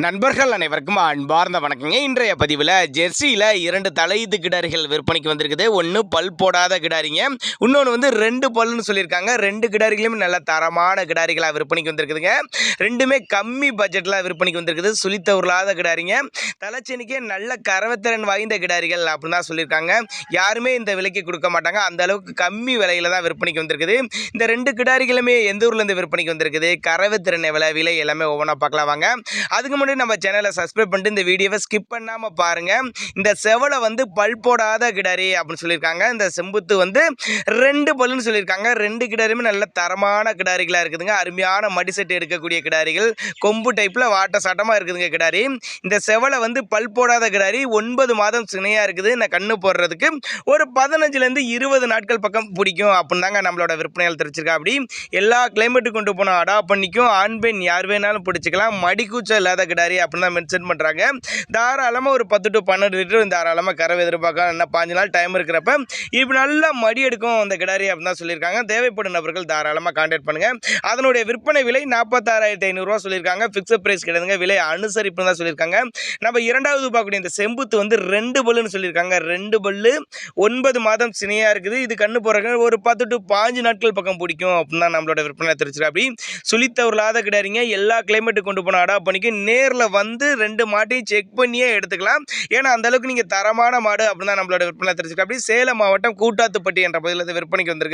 நண்பர்கள் அனைவருக்கும் அன்பார்ந்த வணக்கங்க. இன்றைய பதிவில் ஜெர்சியில் 2 தலையீத்து கிடாரிகள் விற்பனைக்கு வந்திருக்குது. ஒன்று பல் போடாத கிடாரிங்க, இன்னொன்று வந்து 2 பல்லுன்னு சொல்லியிருக்காங்க. 2 கிடாரிகளும் நல்ல தரமான கிடாரிகளாக விற்பனைக்கு வந்திருக்குதுங்க. ரெண்டுமே கம்மி பட்ஜெட்டில் விற்பனைக்கு வந்திருக்குது. சுழித்த உருளாத கிடாரிங்க, தலைச்சனிக்கே நல்ல கரவத்திறன் வாய்ந்த கிடாரிகள் அப்படின்னு தான் சொல்லியிருக்காங்க. யாருமே இந்த விலைக்கு கொடுக்க மாட்டாங்க, அந்த அளவுக்கு கம்மி விலையில தான் விற்பனைக்கு வந்திருக்குது. இந்த 2 கிடாரிகளுமே எந்த ஊர்லேருந்து விற்பனைக்கு வந்திருக்குது, கரவத்திறன் விலை எல்லாமே ஒவ்வொன்றா பார்க்கலாம் வாங்க. அதுக்கு முன்னாடி நம்ம சேனலை சப்ஸ்கிரைப் பண்ணிட்டு இந்த வீடியோவை ஸ்கிப் பண்ணாமல் பாருங்கள். இந்த செவலை வந்து பல் போடாத கிடாரி அப்படின்னு சொல்லியிருக்காங்க. இந்த செம்புத்து வந்து 2 பல்லுன்னு சொல்லியிருக்காங்க. 2 கிடாரியுமே நல்ல தரமான கிடாரிகளாக இருக்குதுங்க. அருமையான மடி செட்டு எடுக்கக்கூடிய கிடாரிகள், கொம்பு டைப்பில் வாட்ட சாட்டமாக இருக்குதுங்க கிடாரி. இந்த செவலை வந்து பல் போடாத கிடாரி 9 மாதம் சினையாக இருக்குது. நான் கண்ணு போடுறதுக்கு ஒரு 15லேருந்து 20 நாட்கள் பக்கம் பிடிக்கும் அப்படின்னு தாங்க நம்மளோட விற்பனைகள் தெரிஞ்சிருக்கா. அப்படி எல்லா கிளைமேட்டுக்கு கொண்டு போனால் அடாப்ட் பண்ணிக்கும். ஆண் பெண் யார் வேணாலும் பிடிச்சிக்கலாம். மடிக்கூச்சம் இல்லாத கிடாரி அப்படின்னு தான் மென்ஷன் பண்ணுறாங்க. தாராளமாக ஒரு 10 to 12 லிட்டர் தாராளமாக கறவை எதிர்பார்க்கலாம். என்ன 5 நாள் டைம் இருக்கிறப்ப இப்போ நல்லா மடி எடுக்கும் அந்த கிடாரி அப்படின்னு தான் சொல்லியிருக்காங்க. தேவைப்படும் நபர்கள் தாராளமாக கான்டாக்ட் பண்ணுங்கள். அதனுடைய விற்பனை விலை 46,500 சொல்லியிருக்காங்க. ஃபிக்ஸட் பிரைஸ் கிடையாதுங்க, விலை அனுசரிப்புன்னு தான் சொல்லியிருக்காங்க. நம்ம இரண்டாவது பார்க்கக்கூடிய இந்த செம்புத்து வந்து 2 பல்லுன்னு சொல்லியிருக்காங்க. 2 பல்லு 9 மாதம் சினையாக இருக்குது. இது கண்ணு போடுறாங்க ஒரு 10 to 15 நாட்கள் பக்கம் பிடிக்கும் அப்படின்னு தான் நம்மளோட விற்பனை தெரிஞ்சிருக்கு. அப்படி சுழித்தவர்களாத கிடாரிங்க, எல்லா கிளைமேட்டுக்கு கொண்டு போனால் அடாப்ட் பண்ணிக்க நேரில் வந்து 2 மாட்டையும் செக் பண்ணியே எடுத்துக்கலாம். ஏன்னா அந்த அளவுக்கு நீங்கள் தரமான மாடு அப்படின்னு தான் நம்மளோட விற்பனை தெரிஞ்சிருக்கு. அப்படி சேலம் மாவட்டம் கூட்டாத்துப்பட்டி என்ற பகுதியில் விற்பனைக்கு வந்திருக்கு.